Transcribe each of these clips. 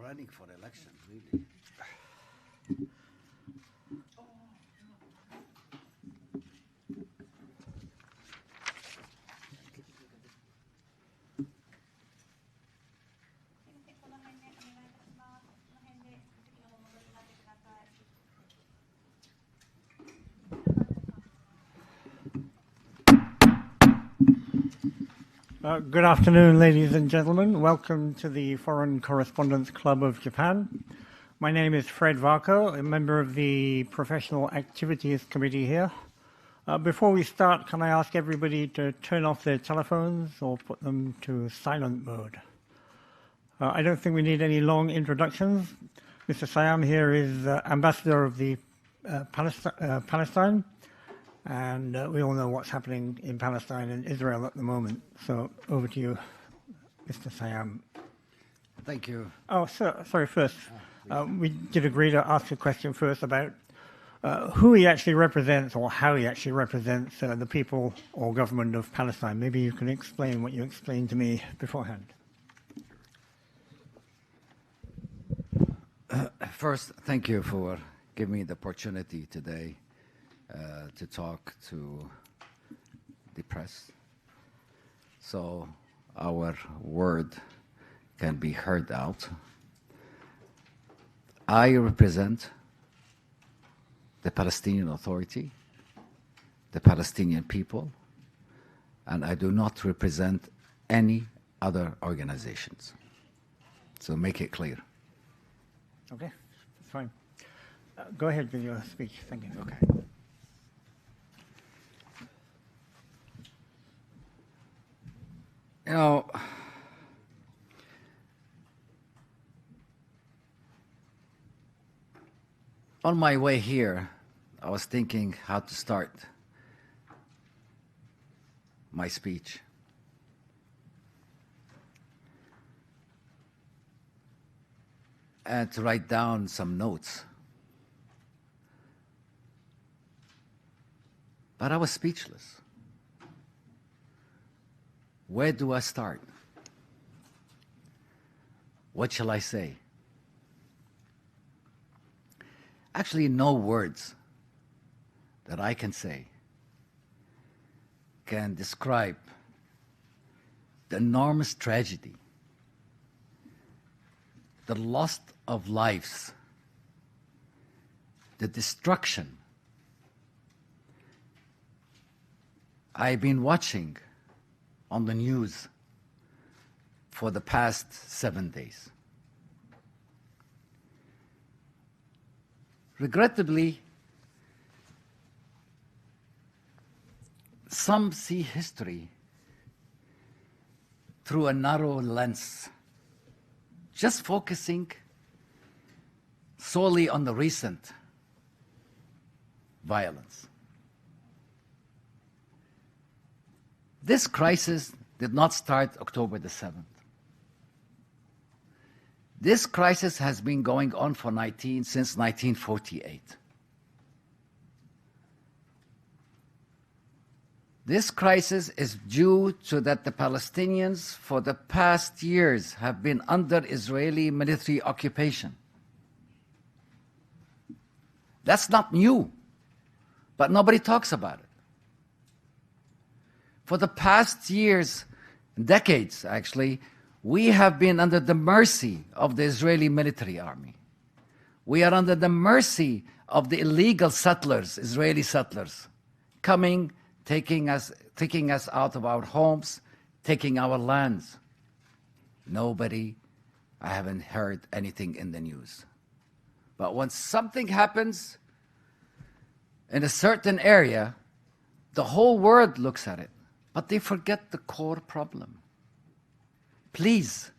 running for election, really. Good afternoon, ladies and gentlemen. Welcome to the Foreign Correspondents Club of Japan. My name is Fred Varco, a member of the Professional Activities Committee here. Before we start, can I ask everybody to turn off their telephones or put them to silent mode? I don't think we need any long introductions. Mr. Siam here is Ambassador of the Palestine. And we all know what's happening in Palestine and Israel at the moment. So over to you, Mr. Siam. Thank you. Oh, sorry, first. We did agree to ask a question first about who he actually represents or how he actually represents the people or government of Palestine. Maybe you can explain what you explained to me beforehand. First, thank you for giving me the opportunity today to talk to the press, so our word can be heard out. I represent the Palestinian Authority, the Palestinian people, and I do not represent any other organizations. So make it clear. Okay, that's fine. Go ahead with your speech. Thank you. Okay. You know, on my way here, I was thinking how to start my speech. And to write down some notes. But I was speechless. Where do I start? What shall I say? Actually, no words that I can say can describe the enormous tragedy, the loss of lives, the destruction. I've been watching on the news for the past 7 days. Regrettably, some see history through a narrow lens, just focusing solely on the recent violence. This crisis did not start October the 7th. This crisis has been going on since 1948. This crisis is due to that the Palestinians for the past years have been under Israeli military occupation. That's not new, but nobody talks about it. For the past years, decades actually, we have been under the mercy of the Israeli military army. We are under the mercy of the illegal settlers, Israeli settlers, coming, taking us out of our homes, taking our lands. I haven't heard anything in the news. But when something happens in a certain area, the whole world looks at it. But they forget the core problem. Please,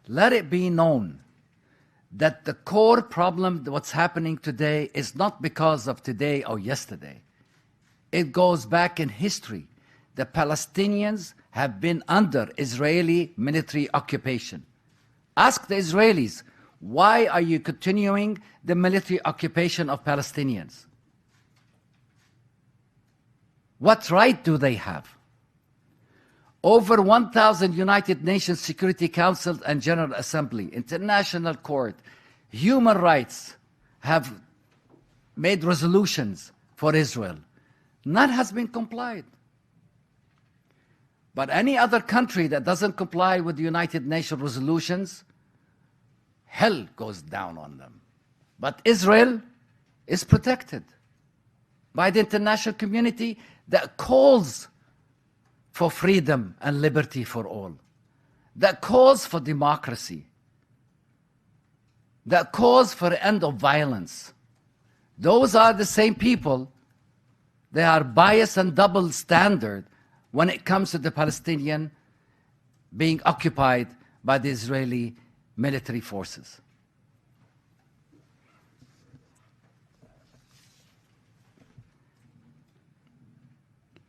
let it be known that the core problem, what's happening today, is not because of today or yesterday. It goes back in history. The Palestinians have been under Israeli military occupation. Ask the Israelis, why are you continuing the military occupation of Palestinians? What right do they have? Over 1,000 United Nations Security Council and General Assembly, International Court, human rights have made resolutions for Israel. None has been complied. But any other country that doesn't comply with the United Nations resolutions, hell goes down on them. But Israel is protected by the international community that calls for freedom and liberty for all, that calls for democracy, that calls for the end of violence. Those are the same people. They are biased and double standard when it comes to the Palestinian being occupied by the Israeli military forces.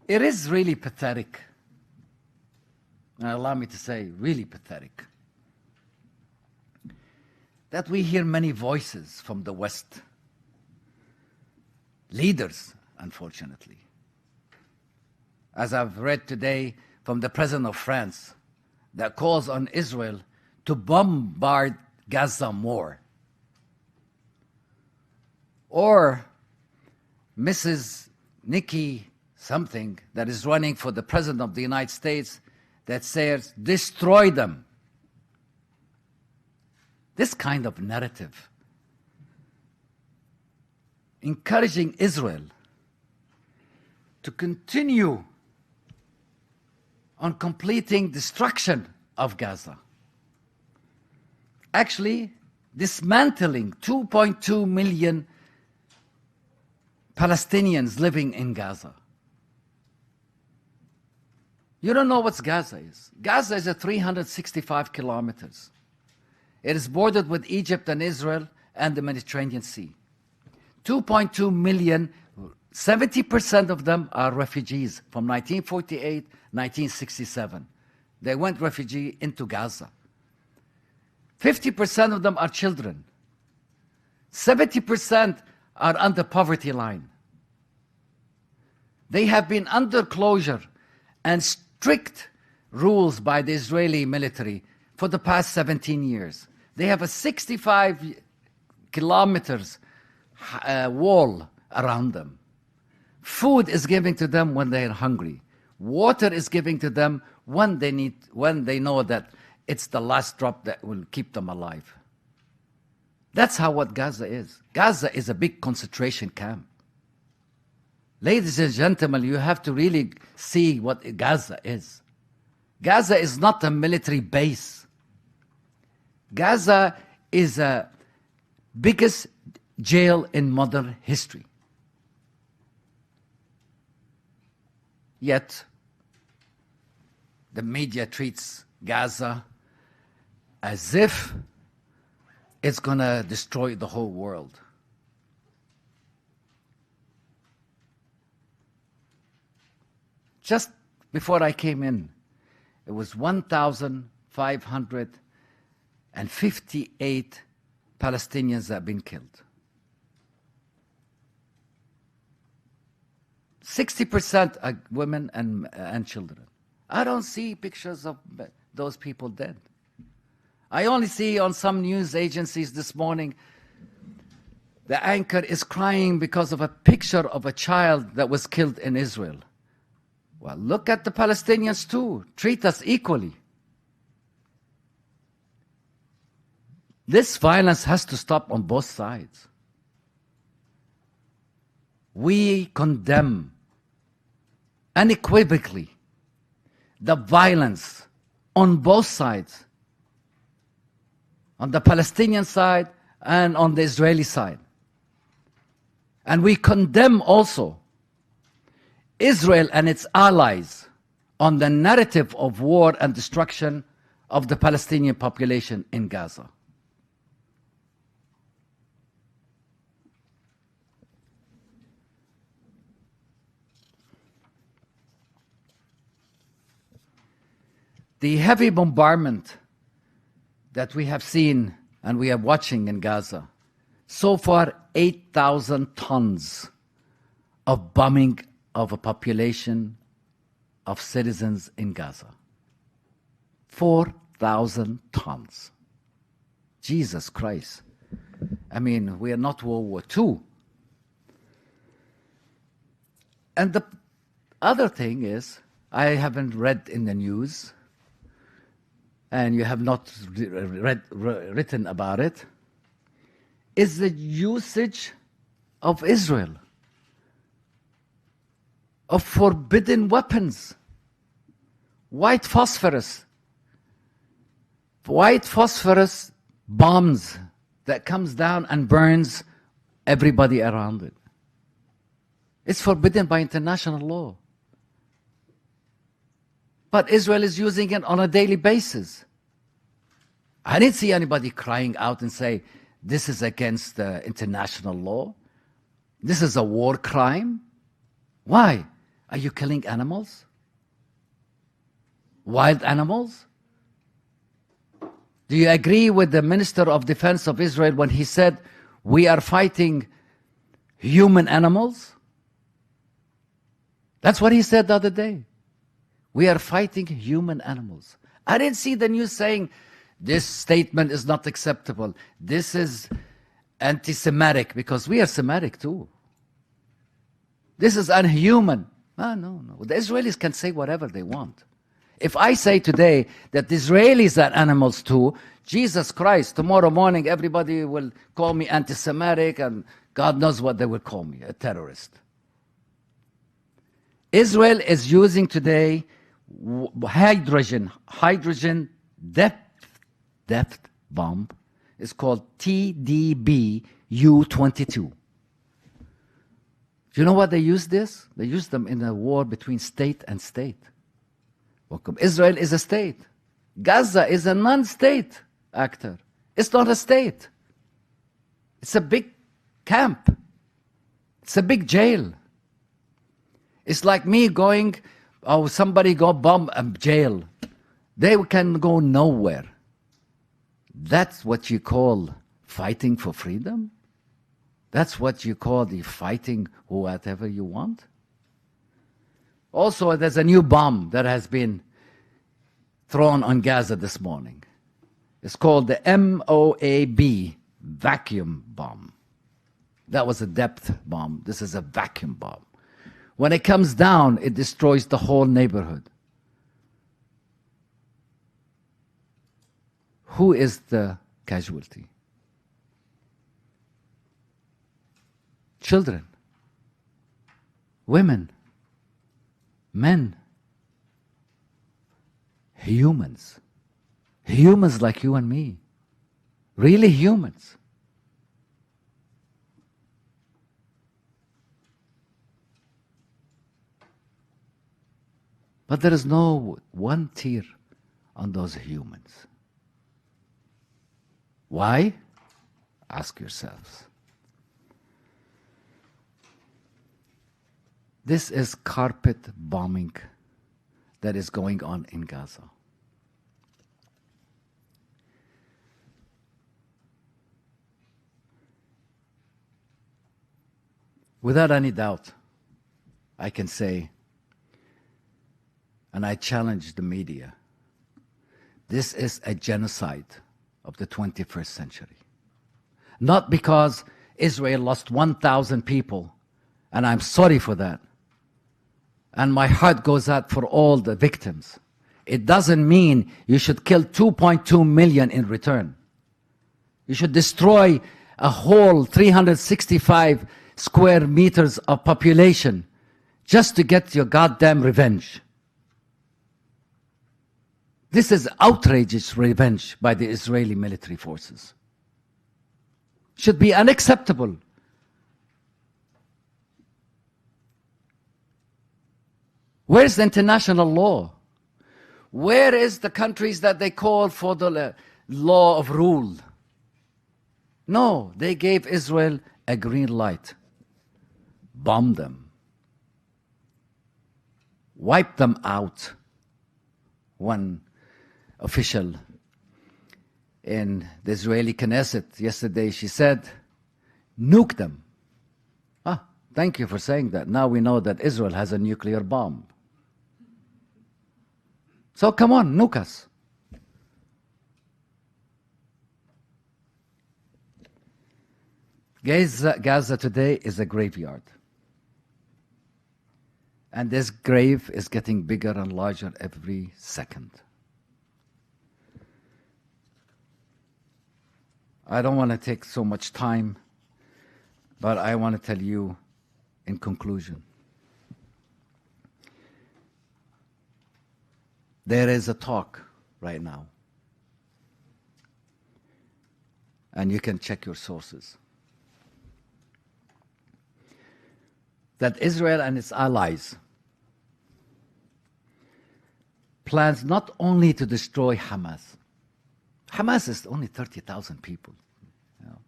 It is really pathetic, and allow me to say, really pathetic, that we hear many voices from the West, leaders, unfortunately. As I've read today from the President of France, that calls on Israel to bombard Gaza more. Or Mrs. Nikki something that is running for the President of the United States that says, destroy them. This kind of narrative, encouraging Israel to continue on completing destruction of Gaza, actually dismantling 2.2 million Palestinians living in Gaza. You don't know what Gaza is. Gaza is 365 kilometers. It is bordered with Egypt and Israel and the Mediterranean Sea. 2.2 million, 70% of them are refugees from 1948, 1967. They went refugee into Gaza. 50% of them are children. 70% are under poverty line. They have been under closure and strict rules by the Israeli military for the past 17 years. They have a 65 kilometers wall around them. Food is given to them when they are hungry. Water is given to them when they know that it's the last drop that will keep them alive. That's how what Gaza is. Gaza is a big concentration camp. Ladies and gentlemen, you have to really see what Gaza is. Gaza is not a military base. Gaza is the biggest jail in modern history. Yet, the media treats Gaza as if it's going to destroy the whole world. Just before I came in, it was 1,558 Palestinians that have been killed. 60% are women and children. I don't see pictures of those people dead. I only see on some news agencies this morning, the anchor is crying because of a picture of a child that was killed in Israel. Well, look at the Palestinians too. Treat us equally. This violence has to stop on both sides. We condemn unequivocally the violence on both sides, on the Palestinian side and on the Israeli side. And we condemn also Israel and its allies on the narrative of war and destruction of the Palestinian population in Gaza. The heavy bombardment that we have seen and we are watching in Gaza, so far 8,000 tons of bombing of a population of citizens in Gaza. 4,000 tons. Jesus Christ. I mean, we are not World War II. And the other thing is, I haven't read in the news, and you have not written about it, is the usage of Israel of forbidden weapons. White phosphorus bombs that comes down and burns everybody around it. It's forbidden by international law. But Israel is using it on a daily basis. I didn't see anybody crying out and say, this is against international law. This is a war crime. Why? Are you killing animals? Wild animals? Do you agree with the Minister of Defense of Israel when he said, we are fighting human animals? That's what he said the other day. We are fighting human animals. I didn't see the news saying, this statement is not acceptable. This is anti-Semitic, because we are Semitic too. This is unhuman. No. The Israelis can say whatever they want. If I say today that the Israelis are animals too, Jesus Christ, tomorrow morning everybody will call me anti-Semitic, and God knows what they will call me, a terrorist. Israel is using today hydrogen depth bomb. It's called TDB-U-22. Do you know what they use this? They use them in a war between state and state. Welcome. Israel is a state. Gaza is a non-state actor. It's not a state. It's a big camp. It's a big jail. It's like me going, somebody go bomb a jail. They can go nowhere. That's what you call fighting for freedom? That's what you call the fighting whatever you want? Also, there's a new bomb that has been thrown on Gaza this morning. It's called the MOAB, vacuum bomb. That was a depth bomb. This is a vacuum bomb. When it comes down, it destroys the whole neighborhood. Who is the casualty? Children, women, men, humans like you and me, really humans. But there is no one tear on those humans. Why? Ask yourselves. This is carpet bombing that is going on in Gaza. Without any doubt, I can say, and I challenge the media, this is a genocide of the 21st century. Not because Israel lost 1,000 people, and I'm sorry for that. And my heart goes out for all the victims. It doesn't mean you should kill 2.2 million in return. You should destroy a whole 365 square meters of population just to get your goddamn revenge. This is outrageous revenge by the Israeli military forces. Should be unacceptable. Where's the international law? Where is the countries that they call for the law of rule? No, they gave Israel a green light. Bomb them. Wipe them out. One official in the Israeli Knesset yesterday, she said, nuke them. Ah, thank you for saying that. Now we know that Israel has a nuclear bomb. So come on, nuke us. Gaza today is a graveyard. And this grave is getting bigger and larger every second. I don't want to take so much time, but I want to tell you in conclusion. There is a talk right now, and you can check your sources, that Israel and its allies plans not only to destroy Hamas. Hamas is only 30,000 people. You know?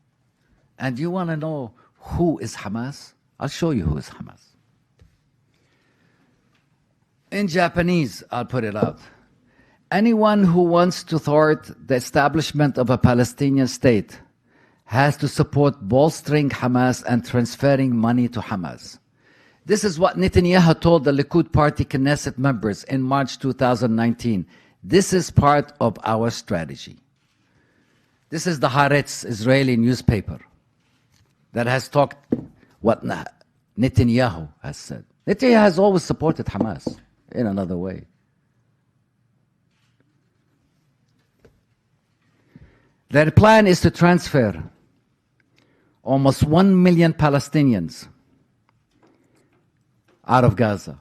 And you want to know who is Hamas? I'll show you who is Hamas. In Japanese, I'll put it out. Anyone who wants to thwart the establishment of a Palestinian state has to support bolstering Hamas and transferring money to Hamas. This is what Netanyahu told the Likud Party Knesset members in March 2019. This is part of our strategy. This is the Haaretz Israeli newspaper that has talked what Netanyahu has said. Netanyahu has always supported Hamas in another way. Their plan is to transfer almost 1 million Palestinians out of Gaza.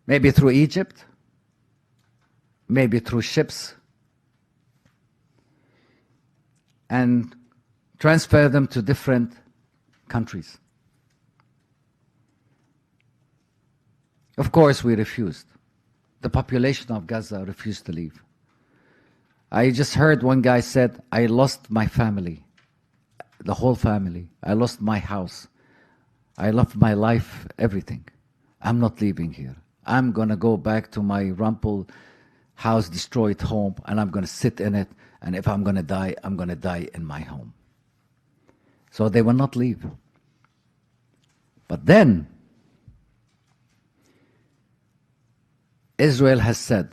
Maybe through Egypt, maybe through ships, and transfer them to different countries. Of course, we refused. The population of Gaza refused to leave. I just heard one guy said, I lost my family, the whole family. I lost my house. I lost my life, everything. I'm not leaving here. I'm going to go back to my rumpled house, destroyed home, and I'm going to sit in it. And if I'm going to die, I'm going to die in my home. So they will not leave. But then, Israel has said,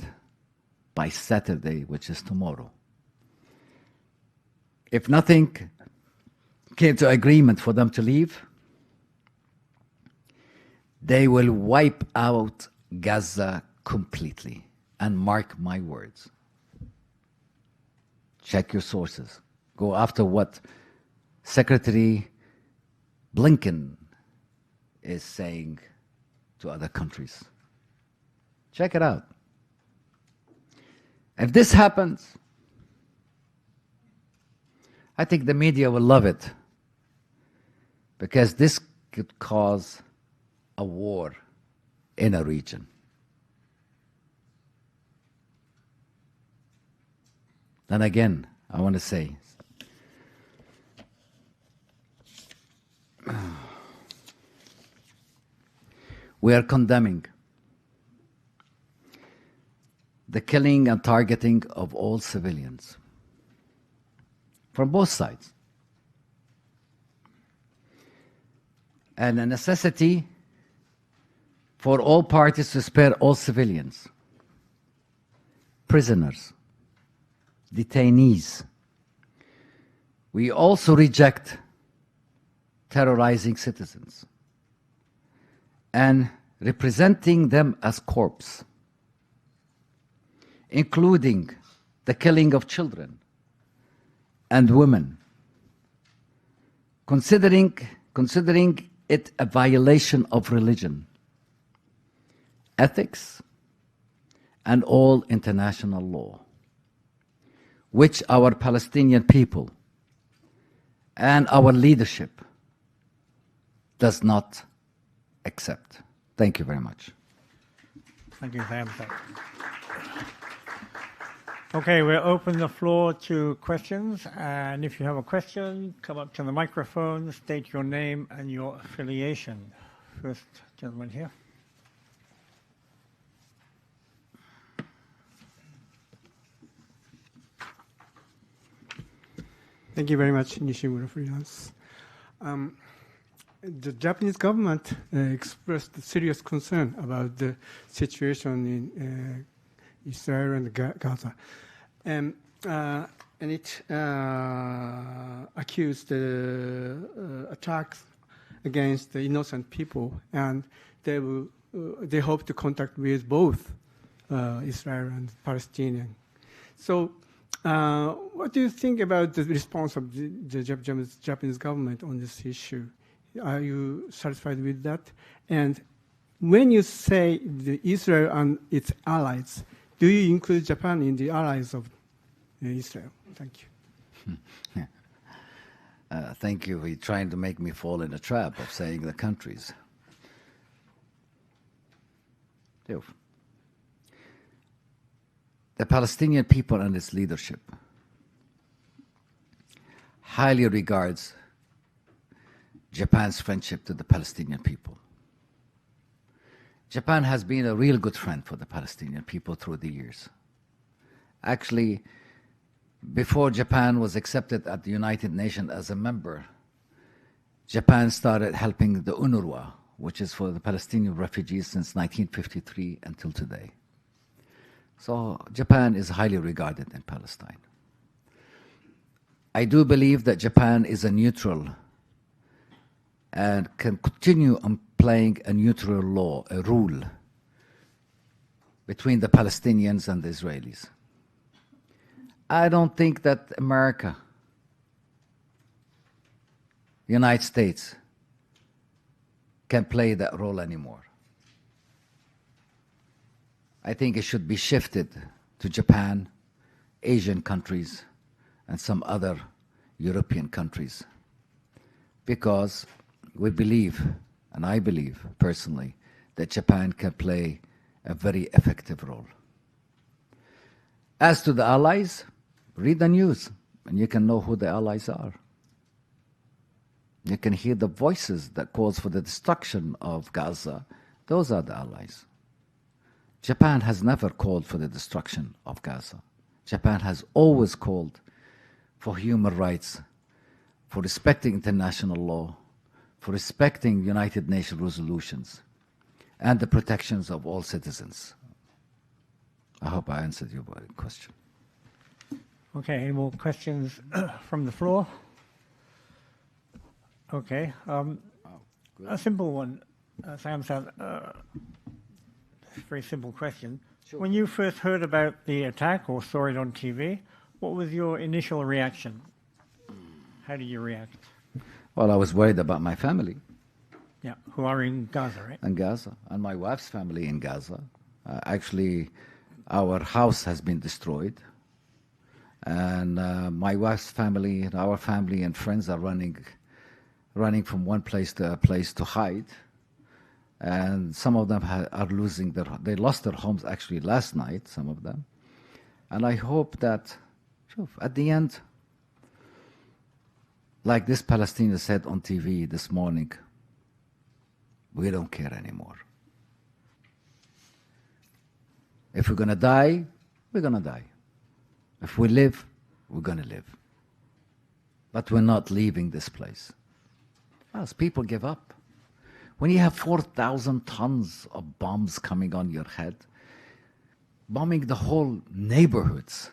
by Saturday, which is tomorrow, if nothing came to agreement for them to leave, they will wipe out Gaza completely. And mark my words. Check your sources. Go after what Secretary Blinken is saying to other countries. Check it out. If this happens, I think the media will love it, because this could cause a war in a region. Then again, I want to say, we are condemning the killing and targeting of all civilians from both sides, and a necessity for all parties to spare all civilians, prisoners, detainees. We also reject terrorizing citizens and representing them as corpses, including the killing of children and women, considering it a violation of religion, ethics, and all international law, which our Palestinian people and our leadership does not accept. Thank you very much. Thank you, Sam. Okay, we'll open the floor to questions, and if you have a question, come up to the microphone, state your name and your affiliation. First gentleman here. Thank you very much, Nishimura Freelance. The Japanese government expressed serious concern about the situation in Israel and Gaza. And and it accused attacks against the innocent people, and they hope to contact with both Israel and Palestinian. So, what do you think about the response of the Japanese government on this issue? Are you satisfied with that? And when you say Israel and its allies, do you include Japan in the allies of Israel? Thank you. Thank you. You're trying to make me fall in a trap of saying the countries. The Palestinian people and its leadership highly regards Japan's friendship to the Palestinian people. Japan has been a real good friend for the Palestinian people through the years. Actually, before Japan was accepted at the United Nations as a member, Japan started helping the UNRWA, which is for the Palestinian refugees, since 1953 until today. So Japan is highly regarded in Palestine. I do believe that Japan is a neutral and can continue on playing a neutral rule between the Palestinians and the Israelis. I don't think that America, the United States, can play that role anymore. I think it should be shifted to Japan, Asian countries, and some other European countries, because we believe, and I believe personally, that Japan can play a very effective role. As to the allies, read the news, and you can know who the allies are. You can hear the voices that calls for the destruction of Gaza. Those are the allies. Japan has never called for the destruction of Gaza. Japan has always called for human rights, for respecting international law, for respecting United Nations resolutions, and the protections of all citizens. I hope I answered your question. Okay, any more questions from the floor? Okay, a simple one, Sam-san. Very simple question. Sure. When you first heard about the attack or saw it on TV, what was your initial reaction? How did you react? Well, I was worried about my family. Yeah, who are in Gaza, right? In Gaza, and my wife's family in Gaza. Actually, our house has been destroyed, and my wife's family and our family and friends are running from one place to a place to hide. And some of them are losing they lost their homes actually last night, some of them. And I hope that at the end, like this Palestinian said on TV this morning, we don't care anymore. If we're going to die, we're going to die. If we live, we're going to live. But we're not leaving this place. As people give up. When you have 4,000 tons of bombs coming on your head, bombing the whole neighborhoods,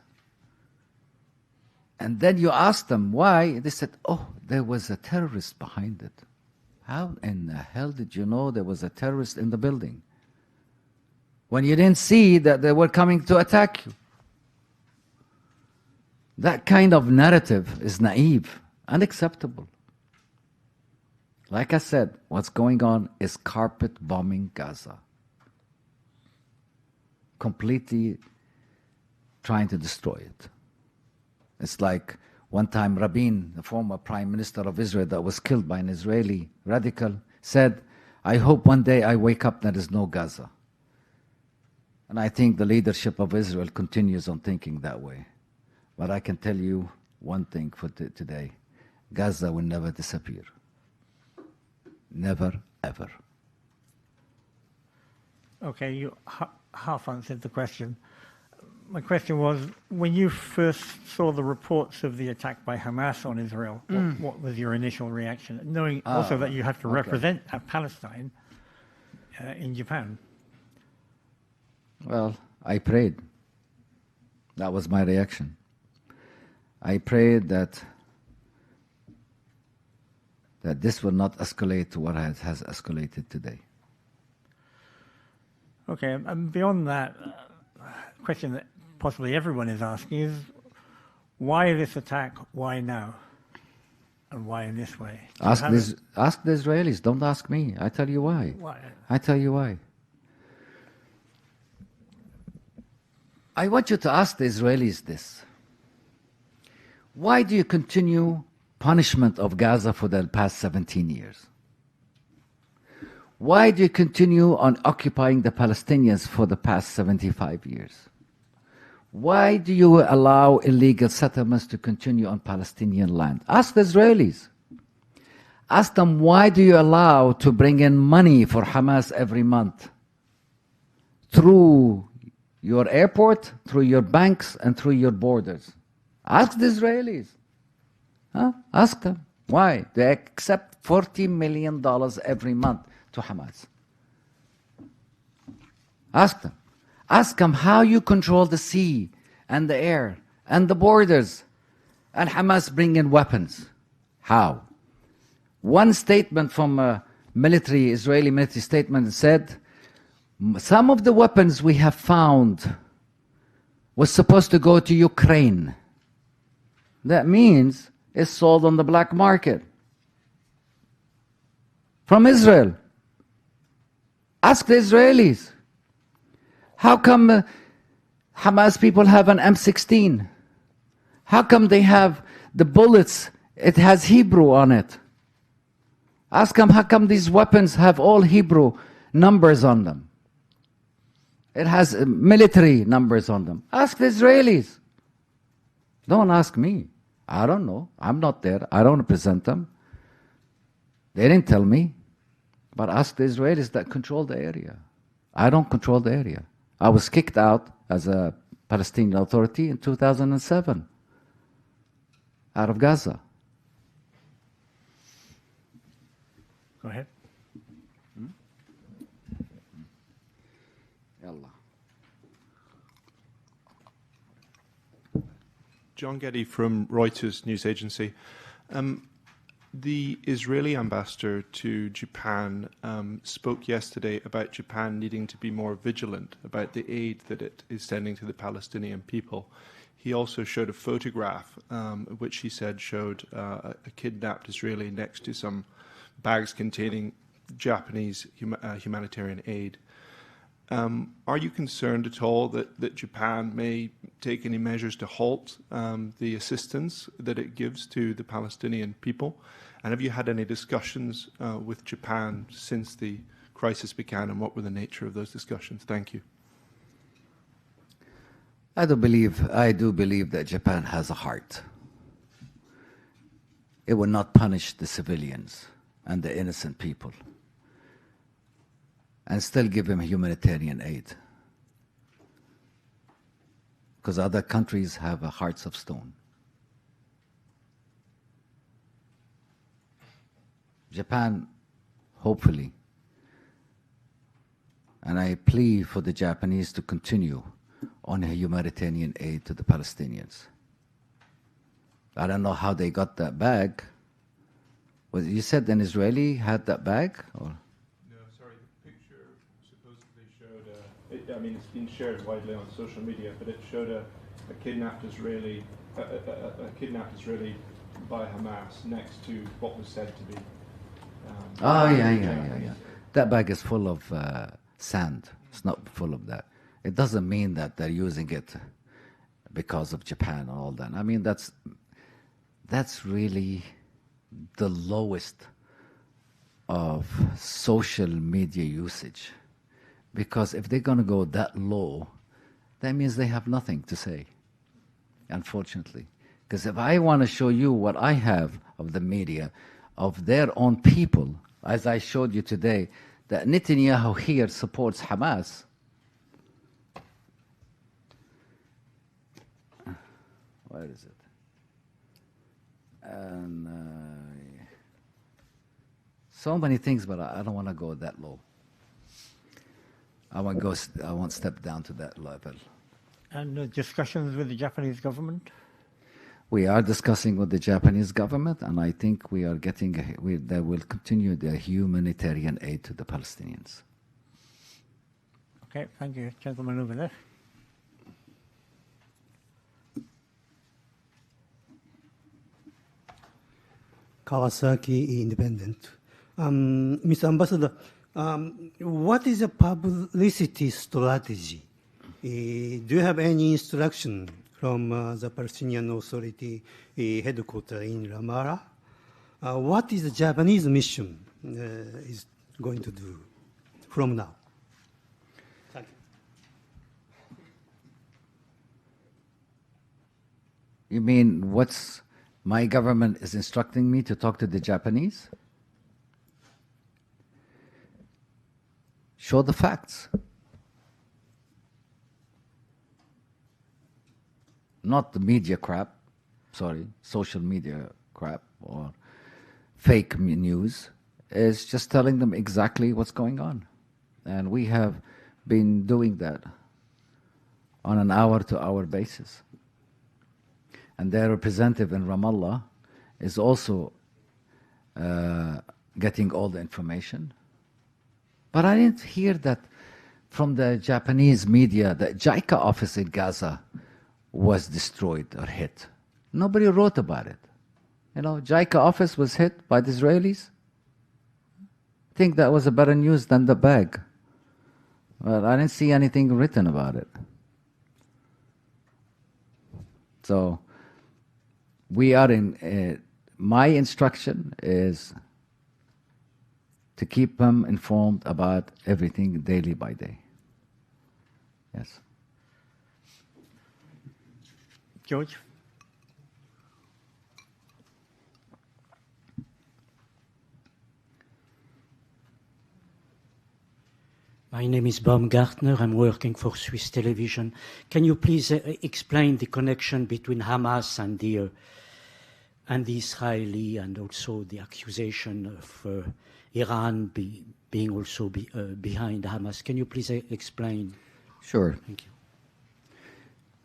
and then you ask them why, they said, oh, there was a terrorist behind it. How in the hell did you know there was a terrorist in the building when you didn't see that they were coming to attack you? That kind of narrative is naive, unacceptable. Like I said, what's going on is carpet bombing Gaza. Completely trying to destroy it. It's like one time Rabin, the former prime minister of Israel that was killed by an Israeli radical, said, I hope one day I wake up there is no Gaza. And I think the leadership of Israel continues on thinking that way. But I can tell you one thing for today. Gaza will never disappear. Never, ever. Okay, you half answered the question. My question was, when you first saw the reports of the attack by Hamas on Israel, what was your initial reaction? Knowing also that you have to represent Palestine in Japan. Well, I prayed. That was my reaction. I pray that this will not escalate to what has escalated today. Okay, and beyond that, question that possibly everyone is asking is, why this attack, why now? And why in this way? Ask the Israelis, don't ask me. I tell you why. Why? I tell you why. I want you to ask the Israelis this. Why do you continue punishment of Gaza for the past 17 years? Why do you continue on occupying the Palestinians for the past 75 years? Why do you allow illegal settlements to continue on Palestinian land? Ask the Israelis. Ask them, why do you allow to bring in money for Hamas every month? Through your airport, through your banks, and through your borders. Ask the Israelis. Huh? Ask them. Why? They accept $40 million every month to Hamas. Ask them. Ask them how you control the sea and the air and the borders, and Hamas bring in weapons. How? One statement from a Israeli military statement said, some of the weapons we have found was supposed to go to Ukraine. That means it's sold on the black market. From Israel. Ask the Israelis. How come Hamas people have an M16? How come they have the bullets, it has Hebrew on it? Ask them, how come these weapons have all Hebrew numbers on them? It has military numbers on them. Ask the Israelis. Don't ask me. I don't know. I'm not there. I don't represent them. They didn't tell me. But ask the Israelis that control the area. I don't control the area. I was kicked out as a Palestinian Authority in 2007 out of Gaza. Go ahead. Yallah. John Getty from Reuters news agency. The Israeli ambassador to Japan spoke yesterday about Japan needing to be more vigilant about the aid that it is sending to the Palestinian people. He also showed a photograph, which he said showed a kidnapped Israeli next to some bags containing Japanese humanitarian aid. Are you concerned at all that Japan may take any measures to halt the assistance that it gives to the Palestinian people? And have you had any discussions with Japan since the crisis began, and what were the nature of those discussions? Thank you. I do believe that Japan has a heart. It will not punish the civilians and the innocent people and still give them humanitarian aid. Because other countries have hearts of stone. Japan, hopefully, and I plead for the Japanese to continue on humanitarian aid to the Palestinians. I don't know how they got that bag. You said an Israeli had that bag? Or? No, sorry, the picture supposedly showed, I mean, it's been shared widely on social media, but it showed a kidnapped Israeli, a kidnapped Israeli by Hamas next to what was said to be. Yeah. That bag is full of sand. It's not full of that. It doesn't mean that they're using it because of Japan and all that. I mean, that's really the lowest of social media usage. Because if they're going to go that low, that means they have nothing to say, unfortunately. Because if I want to show you what I have of the media, of their own people, as I showed you today, that Netanyahu here supports Hamas. Where is it? And so many things, but I don't want to go that low. I won't step down to that level. And discussions with the Japanese government? We are discussing with the Japanese government, and I think we are getting, they will continue their humanitarian aid to the Palestinians. Okay, thank you. Gentleman over there. Kawasaki Independent. Mr. Ambassador, what is the publicity strategy? Do you have any instruction from the Palestinian Authority headquarters in Ramallah? What is the Japanese mission is going to do from now? Thank you. You mean what's my government is instructing me to talk to the Japanese? Show the facts. Not the media crap, sorry, social media crap or fake news. Is just telling them exactly what's going on. And we have been doing that on an hour-to-hour basis. And their representative in Ramallah is also getting all the information. But I didn't hear that from the Japanese media that JICA office in Gaza was destroyed or hit. Nobody wrote about it. You know, JICA office was hit by the Israelis. I think that was a better news than the bag. But I didn't see anything written about it. So we are in, my instruction is to keep them informed about everything daily by day. Yes. George? My name is Baumgartner. I'm working for Swiss television. Can you please explain the connection between Hamas and the Israeli, and also the accusation of Iran being also behind Hamas? Can you please explain? Sure. Thank you.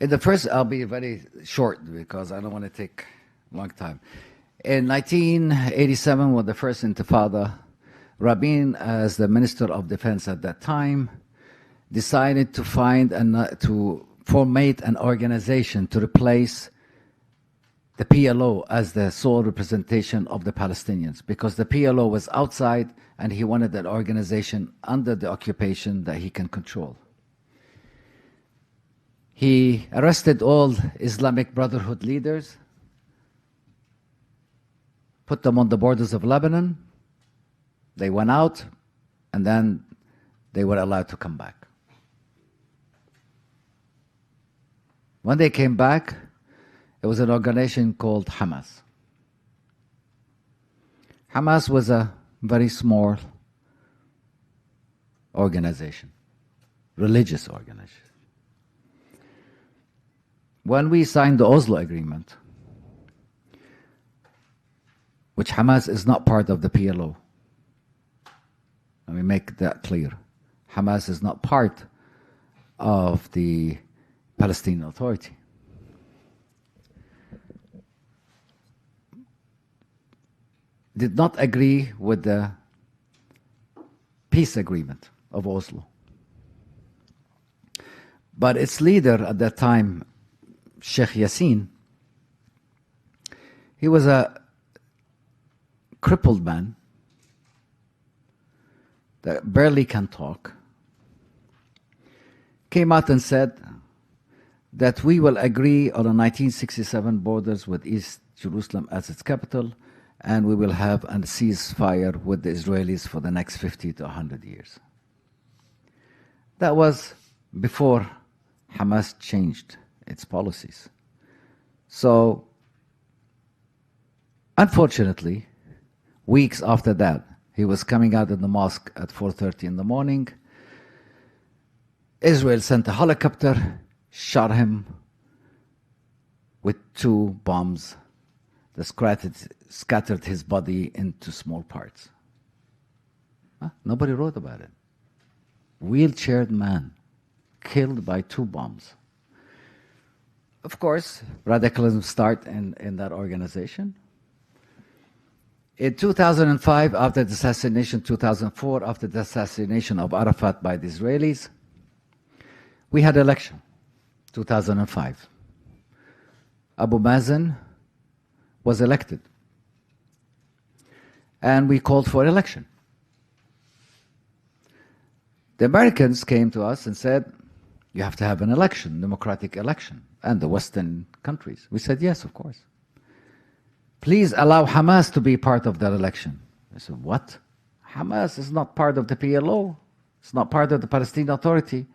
In the first, I'll be very short because I don't want to take a long time. In 1987, with the first Intifada, Rabin, as the Minister of Defense at that time, decided to find and to formate an organization to replace the PLO as the sole representation of the Palestinians, because the PLO was outside and he wanted an organization under the occupation that he can control. He arrested all Islamic Brotherhood leaders, put them on the borders of Lebanon. They went out, and then they were allowed to come back. When they came back, it was an organization called Hamas. Hamas was a very small organization, religious organization. When we signed the Oslo Agreement, which Hamas is not part of the PLO, let me make that clear. Hamas is not part of the Palestinian Authority. Did not agree with the peace agreement of Oslo. But its leader at that time, Sheikh Yassin, he was a crippled man that barely can talk, came out and said that we will agree on the 1967 borders with East Jerusalem as its capital, and we will have a ceasefire with the Israelis for the next 50 to 100 years. That was before Hamas changed its policies. So, unfortunately, weeks after that, he was coming out of the mosque at 4:30 in the morning. Israel sent a helicopter, shot him with 2 bombs that scattered his body into small parts. Huh? Nobody wrote about it. Wheelchaired man killed by 2 bombs. of course, radicalism started in that organization. In 2005, after the assassination, 2004, after the assassination of Arafat by the Israelis, we had election, 2005. Abu Mazen was elected. And we called for election. The Americans came to us and said, you have to have an election, democratic election, and the Western countries. We said, yes, of course. Please allow Hamas to be part of that election. I said, what? Hamas is not part of the PLO. It's not part of the Palestinian Authority.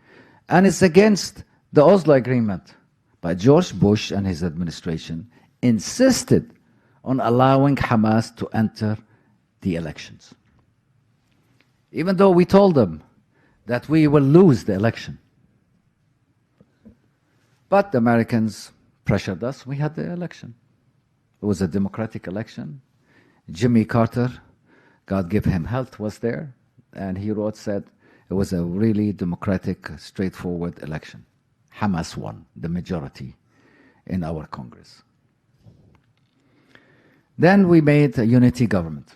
And it's against the Oslo Agreement. But George Bush and his administration insisted on allowing Hamas to enter the elections. Even though we told them that we will lose the election. But the Americans pressured us. We had the election. It was a democratic election. Jimmy Carter, God give him health, was there. And he said it was a really democratic, straightforward election. Hamas won the majority in our Congress. Then we made a unity government.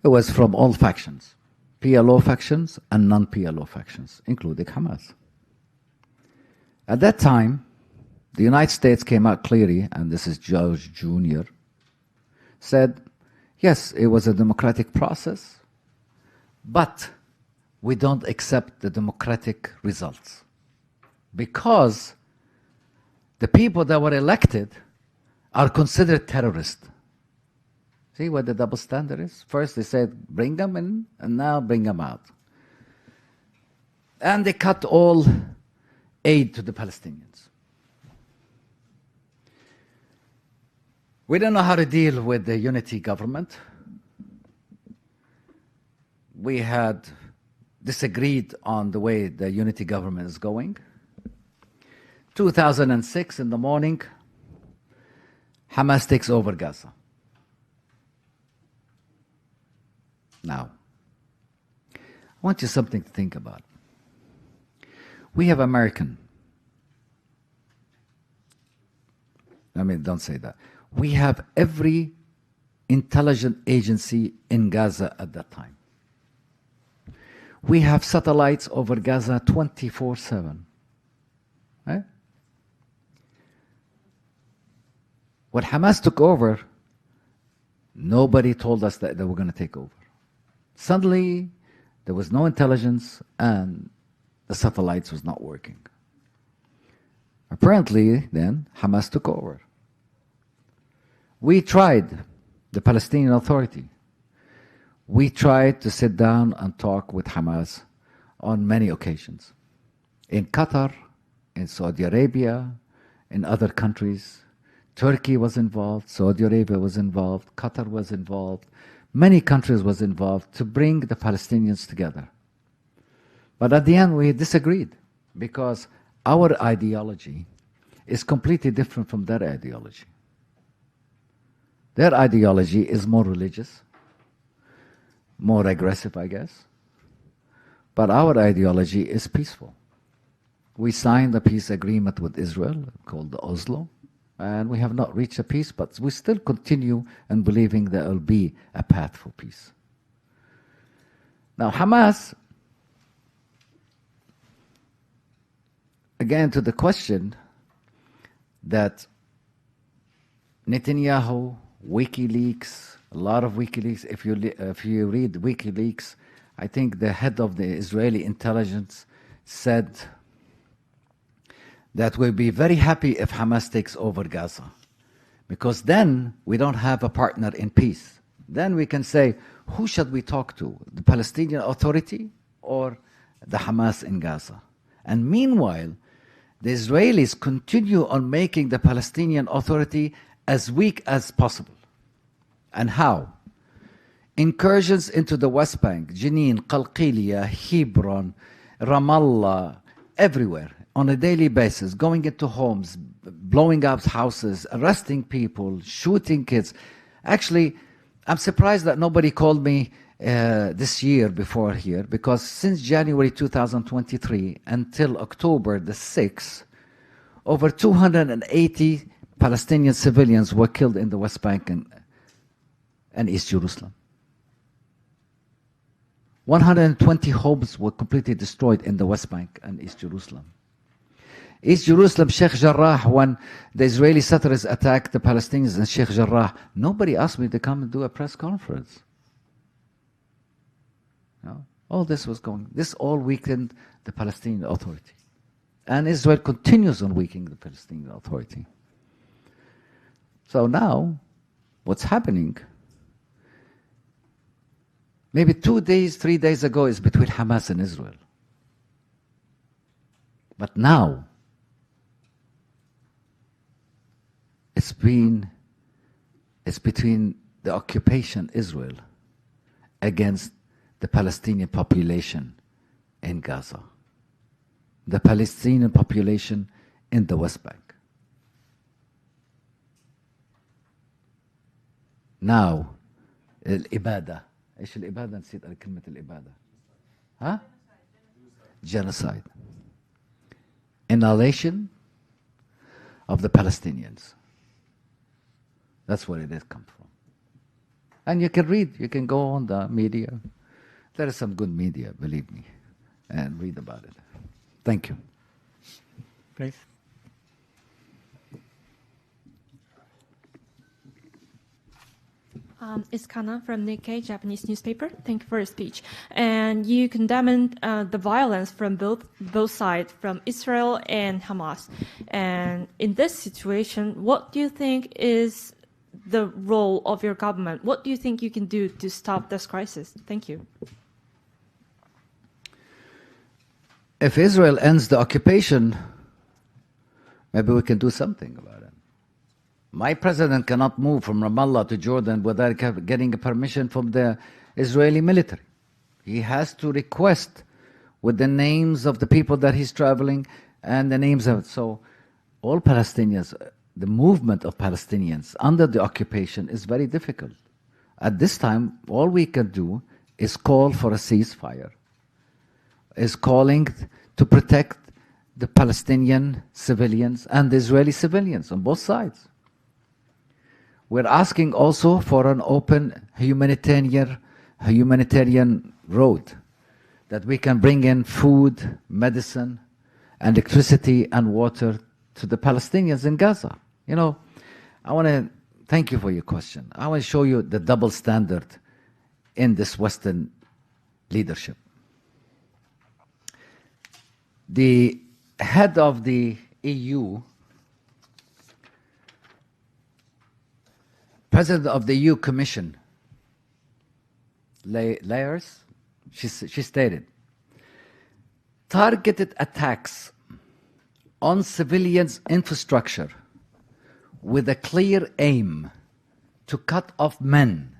It was from all factions, PLO factions and non-PLO factions, including Hamas. At that time, the United States came out clearly, and this is George Jr., said, yes, it was a democratic process, but we don't accept the democratic results because the people that were elected are considered terrorists. See what the double standard is? First they said, bring them in, and now bring them out. And they cut all aid to the Palestinians. We don't know how to deal with the unity government. We had disagreed on the way the unity government is going. 2006 in the morning, Hamas takes over Gaza. Now, I want you something to think about. We have American. Don't say that. We have every intelligence agency in Gaza at that time. We have satellites over Gaza 24/7. Right? When Hamas took over, nobody told us that they were going to take over. Suddenly, there was no intelligence and the satellites was not working. Apparently, then, Hamas took over. We tried, the Palestinian Authority, we tried to sit down and talk with Hamas on many occasions. In Qatar, in Saudi Arabia, in other countries. Turkey was involved, Saudi Arabia was involved, Qatar was involved, many countries was involved to bring the Palestinians together. But at the end we disagreed because our ideology is completely different from their ideology. Their ideology is more religious, more aggressive, I guess. But our ideology is peaceful. We signed a peace agreement with Israel called the Oslo, and we have not reached a peace, but we still continue in believing there will be a path for peace. Now, Hamas, again to the question that Netanyahu, WikiLeaks, a lot of WikiLeaks, if you read WikiLeaks, I think the head of the Israeli intelligence said that we'll be very happy if Hamas takes over Gaza, because then we don't have a partner in peace. Then we can say, who should we talk to, the Palestinian Authority or the Hamas in Gaza? And meanwhile, the Israelis continue on making the Palestinian Authority as weak as possible. And how? Incursions into the West Bank, Jenin, Qalqilia, Hebron, Ramallah, everywhere, on a daily basis, going into homes, blowing up houses, arresting people, shooting kids. Actually, I'm surprised that nobody called me this year before here, because since January 2023 until October the 6th, over 280 Palestinian civilians were killed in the West Bank and East Jerusalem. 120 homes were completely destroyed in the West Bank and East Jerusalem. East Jerusalem, Sheikh Jarrah, when the Israeli settlers attacked the Palestinians in Sheikh Jarrah, nobody asked me to come and do a press conference. No? All this was going, this all weakened the Palestinian Authority. And Israel continues on weakening the Palestinian Authority. So now, what's happening, maybe 2 days, 3 days ago, is between Hamas and Israel. But now, it's between the occupation Israel against the Palestinian population in Gaza, the Palestinian population in the West Bank. Now, الإبادة. إيش الإبادة؟ نسيت كلمة الإبادة. ها؟ Genocide. Annihilation of the Palestinians. That's where it has come from. And you can read, you can go on the media. There is some good media, believe me, and read about it. Thank you. Please. It's Kana from Nikkei, Japanese newspaper. Thank you for your speech. And you condemned the violence from both sides, from Israel and Hamas. And in this situation, what do you think is the role of your government? What do you think you can do to stop this crisis? Thank you. If Israel ends the occupation, maybe we can do something about it. My president cannot move from Ramallah to Jordan without getting a permission from the Israeli military. He has to request with the names of the people that he's traveling and the names of it. So all Palestinians, the movement of Palestinians under the occupation is very difficult. At this time, all we can do is call for a ceasefire, is calling to protect the Palestinian civilians and the Israeli civilians on both sides. We're asking also for an open humanitarian road, that we can bring in food, medicine, electricity and water to the Palestinians in Gaza. You know, I want to thank you for your question. I want to show you the double standard in this Western leadership. The head of the EU, President of the EU Commission, Layers, she stated, targeted attacks on civilians' infrastructure with a clear aim to cut off men,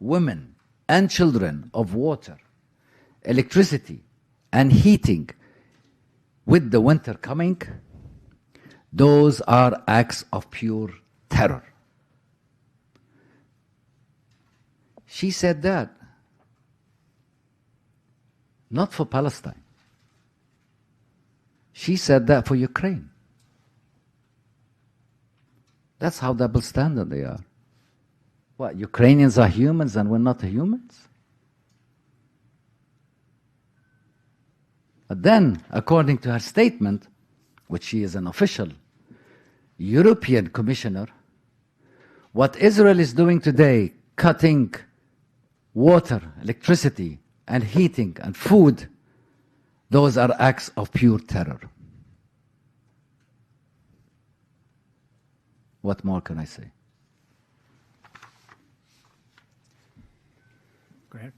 women, and children of water, electricity, and heating with the winter coming, those are acts of pure terror. She said that not for Palestine. She said that for Ukraine. That's how double standard they are. What, Ukrainians are humans and we're not humans? But then, according to her statement, which she is an official European commissioner, what Israel is doing today, cutting water, electricity, and heating and food, those are acts of pure terror. What more can I say? Go ahead.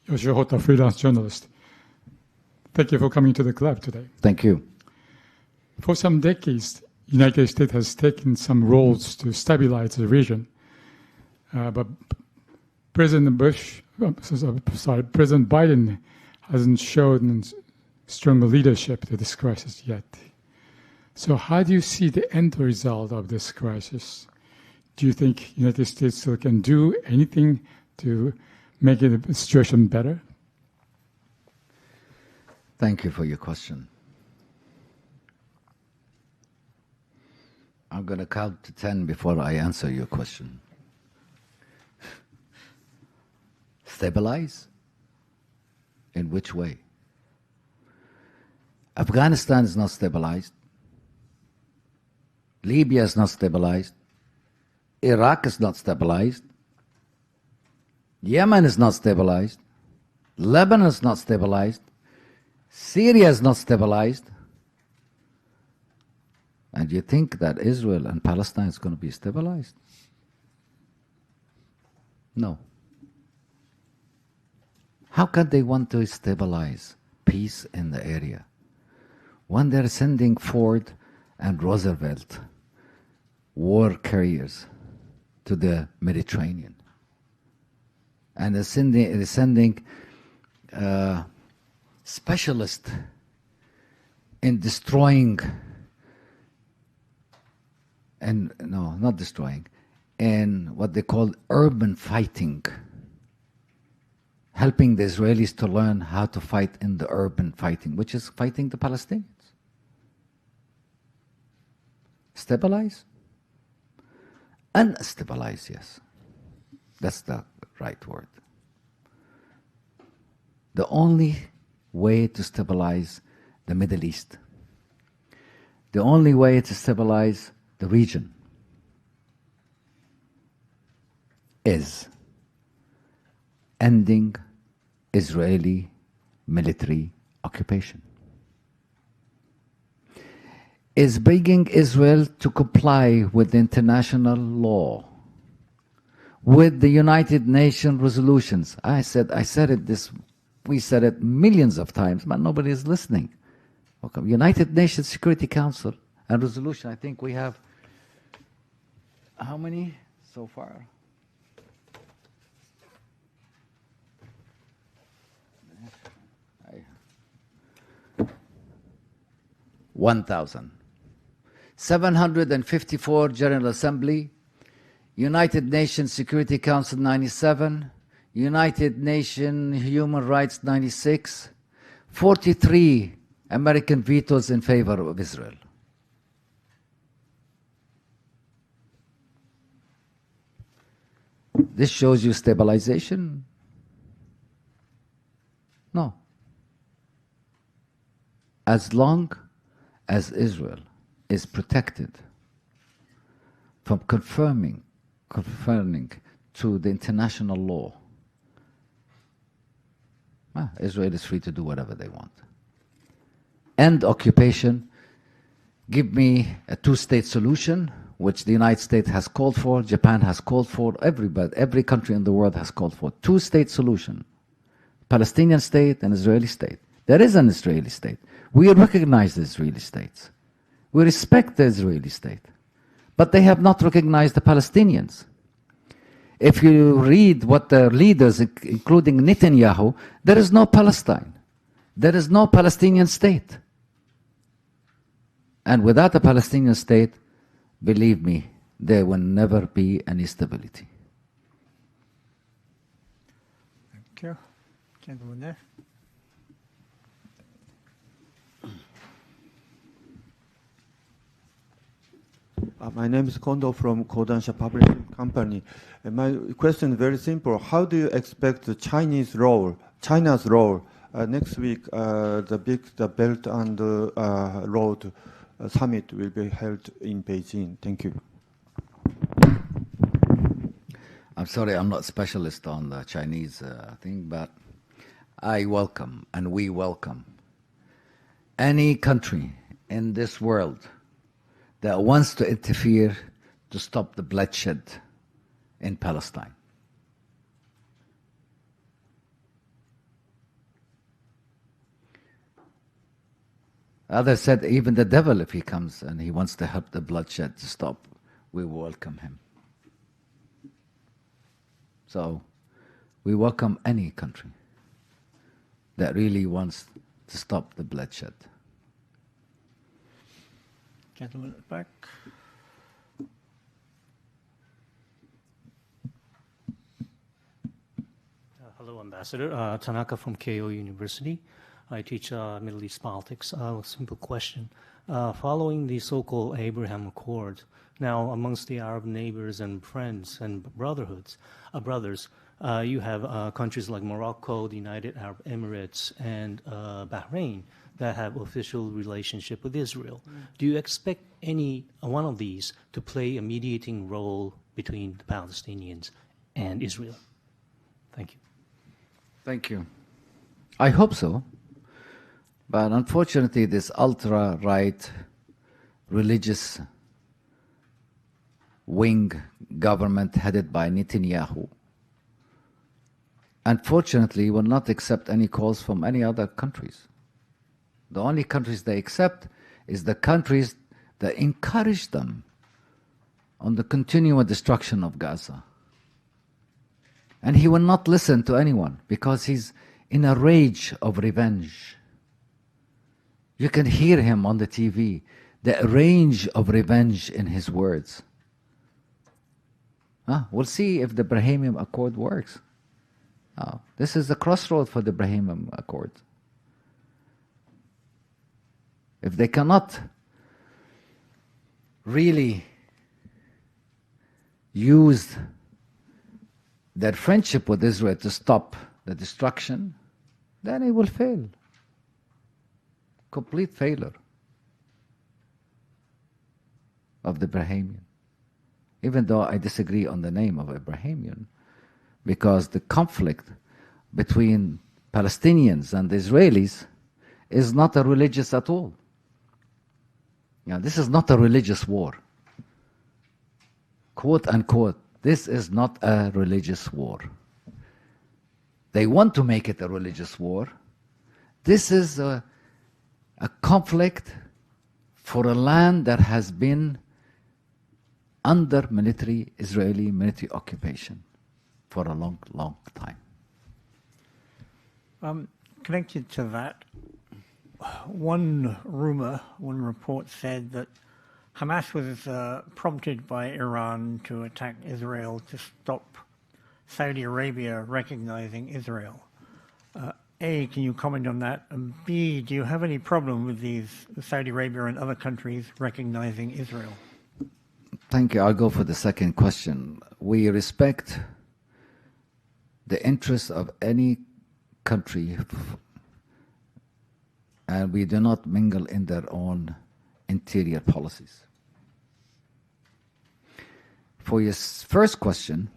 Yoshi Hota, freelance journalist. Thank you for coming to the club today. Thank you. For some decades, the United States has taken some roles to stabilize the region. But President Biden hasn't shown strong leadership to this crisis yet. So how do you see the end result of this crisis? Do you think the United States still can do anything to make the situation better? Thank you for your question. I'm going to count to 10 before I answer your question. Stabilize? In which way? Afghanistan is not stabilized. Libya is not stabilized. Iraq is not stabilized. Yemen is not stabilized. Lebanon is not stabilized. Syria is not stabilized. And you think that Israel and Palestine is going to be stabilized? No. How can they want to stabilize peace in the area when they're sending Ford and Roosevelt war carriers to the Mediterranean? And they're sending specialists in destroying, and no, not destroying, in what they call urban fighting, helping the Israelis to learn how to fight in the urban fighting, which is fighting the Palestinians. Stabilize? Unstabilize, yes. That's the right word. The only way to stabilize the Middle East, the only way to stabilize the region is ending Israeli military occupation, is bringing Israel to comply with international law, with the United Nations resolutions. I said it we said it millions of times, but nobody is listening. Okay. United Nations Security Council and resolution, I think we have, how many so far? 1,754 General Assembly, United Nations Security Council 97, United Nations Human Rights 96, 43 American vetoes in favor of Israel. This shows you stabilization? No. As long as Israel is protected from conforming to the international law, Israel is free to do whatever they want. End occupation, give me a two-state solution, which the United States has called for, Japan has called for, every country in the world has called for. Two-state solution, Palestinian state and Israeli state. There is an Israeli state. We recognize the Israeli states. We respect the Israeli state. But they have not recognized the Palestinians. If you read what their leaders, including Netanyahu, there is no Palestine. There is no Palestinian state. And without a Palestinian state, believe me, there will never be any stability. Thank you. Gentleman there. My name is Kondo from Kodansha Publishing Company. My question is very simple. How do you expect China's role next week? The Belt and Road Summit will be held in Beijing. Thank you. I'm sorry, I'm not a specialist on the Chinese thing, but I welcome and we welcome any country in this world that wants to interfere to stop the bloodshed in Palestine. Others said even the devil, if he comes and he wants to help the bloodshed to stop, we welcome him. So we welcome any country that really wants to stop the bloodshed. Gentleman at the back. Hello, Ambassador. Tanaka from Keio University. I teach Middle East politics. A simple question. Following the so-called Abraham Accord, now amongst the Arab neighbors and friends and brothers, you have countries like Morocco, the United Arab Emirates, and Bahrain that have official relationship with Israel. Do you expect any one of these to play a mediating role between the Palestinians and Israel? Thank you. Thank you. I hope so. But unfortunately, this ultra-right religious wing government headed by Netanyahu, unfortunately, will not accept any calls from any other countries. The only countries they accept is the countries that encourage them on the continual destruction of Gaza. And he will not listen to anyone because he's in a rage of revenge. You can hear him on the TV, the range of revenge in his words. We'll see if the Abraham Accord works. This is the crossroad for the Abraham Accord. If they cannot really use their friendship with Israel to stop the destruction, then it will fail. Complete failure of the Abrahamian. Even though I disagree on the name of Abrahamian, because the conflict between Palestinians and the Israelis is not a religious at all. This is not a religious war. Quote unquote, this is not a religious war. They want to make it a religious war. This is a conflict for a land that has been under Israeli military occupation for a long, long time. Connected to that, one report said that Hamas was prompted by Iran to attack Israel to stop Saudi Arabia recognizing Israel. A, can you comment on that? And B, do you have any problem with Saudi Arabia and other countries recognizing Israel? Thank you. I'll go for the second question. We respect the interests of any country, and we do not mingle in their own interior policies. For your first question,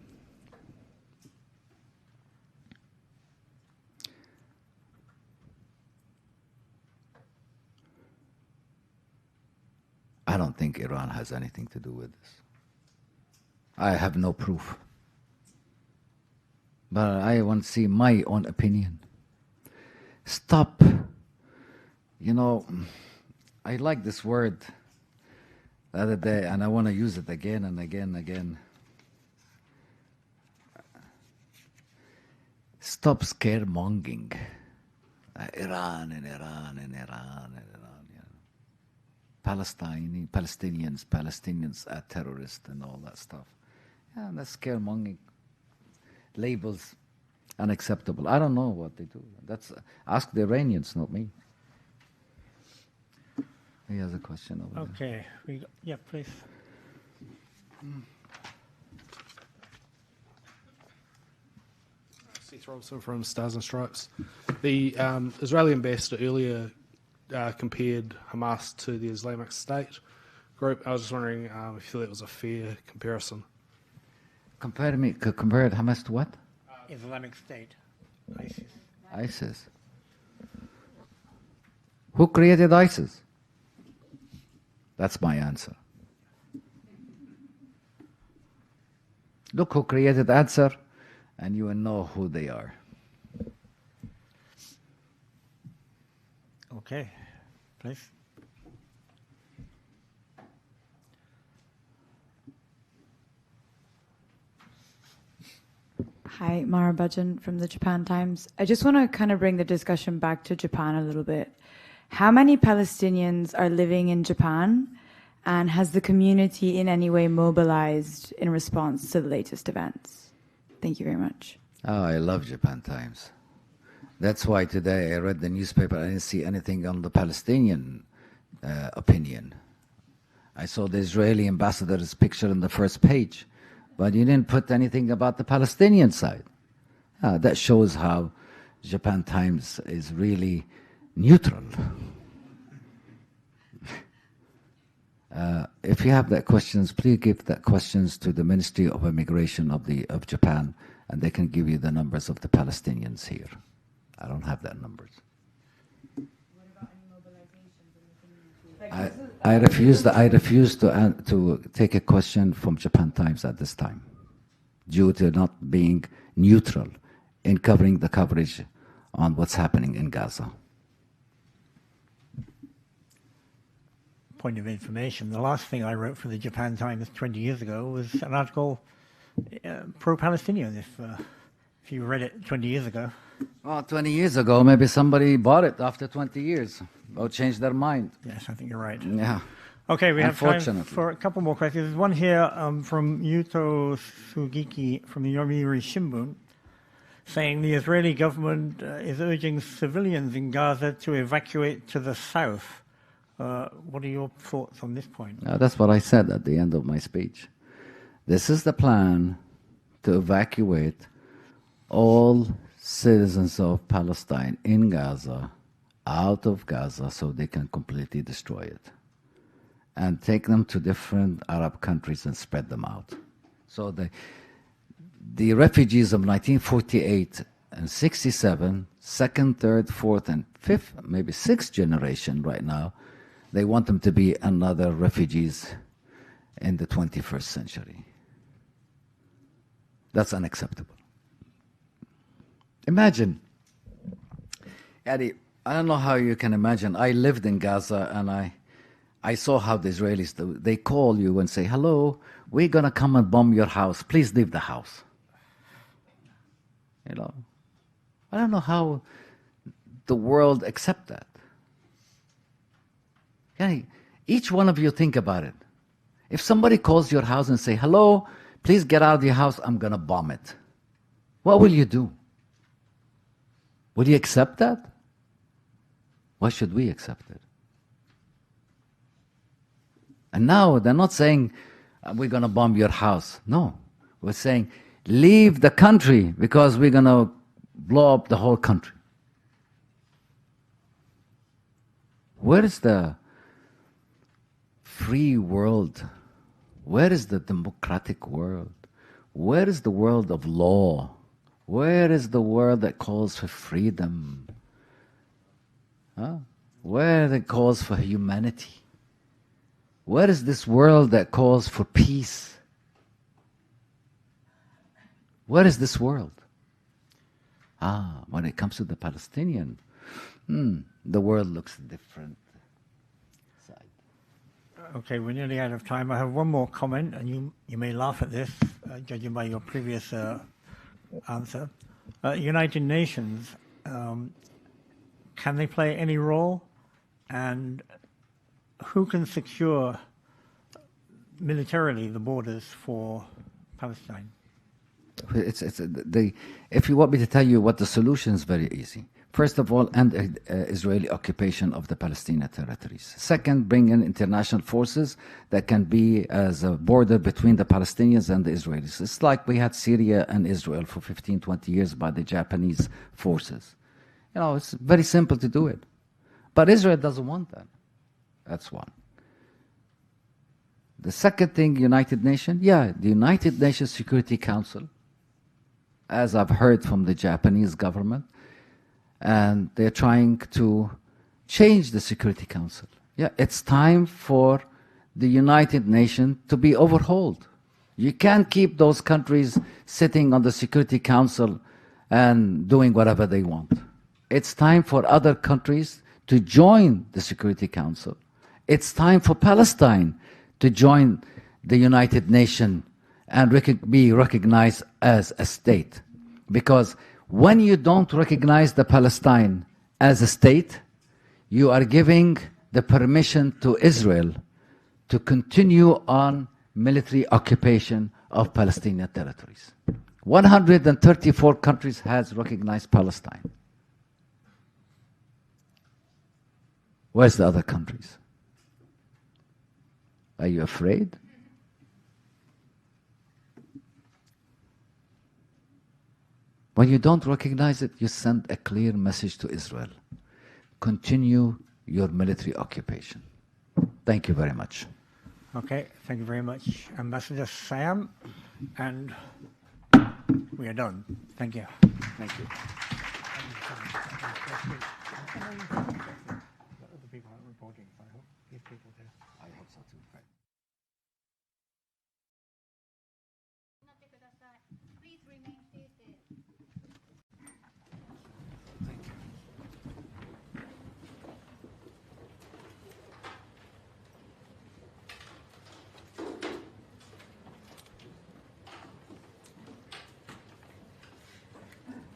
I don't think Iran has anything to do with this. I have no proof. But I want to see my own opinion. Stop. I like this word the other day, and I want to use it again and again and again. Stop scaremongering. Iran and Iran and Iran and Iran. Palestinians are terrorists and all that stuff. Yeah, that's scaremongering. Labels unacceptable. I don't know what they do. Ask the Iranians, not me. He has a question over there. Okay. Yeah, please. Seth Robson from Stars and Stripes. The Israeli ambassador earlier compared Hamas to the Islamic State group. I was just wondering if you feel that was a fair comparison. Compared Hamas to what? Islamic State. ISIS. Who created ISIS? That's my answer. Look who created answer, and you will know who they are. Okay, please. Hi, Mara Bhajan from the Japan Times. I just want to kind of bring the discussion back to Japan a little bit. How many Palestinians are living in Japan, and has the community in any way mobilized in response to the latest events? Thank you very much. Oh, I love Japan Times. That's why today I read the newspaper. I didn't see anything on the Palestinian opinion. I saw the Israeli ambassador's picture on the first page, but you didn't put anything about the Palestinian side. That shows how Japan Times is really neutral. If you have that questions, please give that questions to the Ministry of Immigration of Japan, and they can give you the numbers of the Palestinians here. I don't have that numbers. I refuse to take a question from Japan Times at this time, due to not being neutral in covering the coverage on what's happening in Gaza. Point of information, the last thing I wrote for the Japan Times 20 years ago was an article pro-Palestinian, if you read it 20 years ago. Well, 20 years ago, maybe somebody bought it after 20 years or changed their mind. Yes, I think you're right. Yeah. Okay, we have time for a couple more questions. There's one here from Yuto Sugiki from the Yomiuri Shimbun, saying the Israeli government is urging civilians in Gaza to evacuate to the south. What are your thoughts on this point? That's what I said at the end of my speech. This is the plan to evacuate all citizens of Palestine in Gaza out of Gaza so they can completely destroy it and take them to different Arab countries and spread them out. So the refugees of 1948 and 67, second, third, fourth, and fifth, maybe sixth generation right now, they want them to be another refugees in the 21st century. That's unacceptable. Imagine, Eddie, I don't know how you can imagine. I lived in Gaza and I saw how the Israelis do. They call you and say, hello, we're going to come and bomb your house. Please leave the house. You know, I don't know how the world accept that. Okay, each one of you think about it. If somebody calls your house and say, hello, please get out of your house, I'm going to bomb it. What will you do? Will you accept that? Why should we accept it? And now they're not saying, we're going to bomb your house. No, we're saying, leave the country because we're going to blow up the whole country. Where is the free world? Where is the democratic world? Where is the world of law? Where is the world that calls for freedom? Where it calls for humanity? Where is this world that calls for peace? Where is this world? When it comes to the Palestinian, the world looks different. Okay, we're nearly out of time. I have one more comment, and you may laugh at this, judging by your previous answer. United Nations, can they play any role? And who can secure militarily the borders for Palestine? If you want me to tell you what the solution is, very easy. First of all, end Israeli occupation of the Palestinian territories. Second, bring in international forces that can be as a border between the Palestinians and the Israelis. It's like we had Syria and Israel for 15, 20 years by the Japanese forces. You know, it's very simple to do it. But Israel doesn't want that. That's one. The second thing, United Nations. Yeah, the United Nations Security Council, as I've heard from the Japanese government, and they're trying to change the Security Council. Yeah, it's time for the United Nations to be overhauled. You can't keep those countries sitting on the Security Council and doing whatever they want. It's time for other countries to join the Security Council. It's time for Palestine to join the United Nations and be recognized as a state. Because when you don't recognize the Palestine as a state, you are giving the permission to Israel to continue on military occupation of Palestinian territories. 134 countries has recognized Palestine. Where's the other countries? Are you afraid? When you don't recognize it, you send a clear message to Israel. Continue your military occupation. Thank you very much. Okay, thank you very much, Ambassador Siam. And we are done. Thank you. Thank you.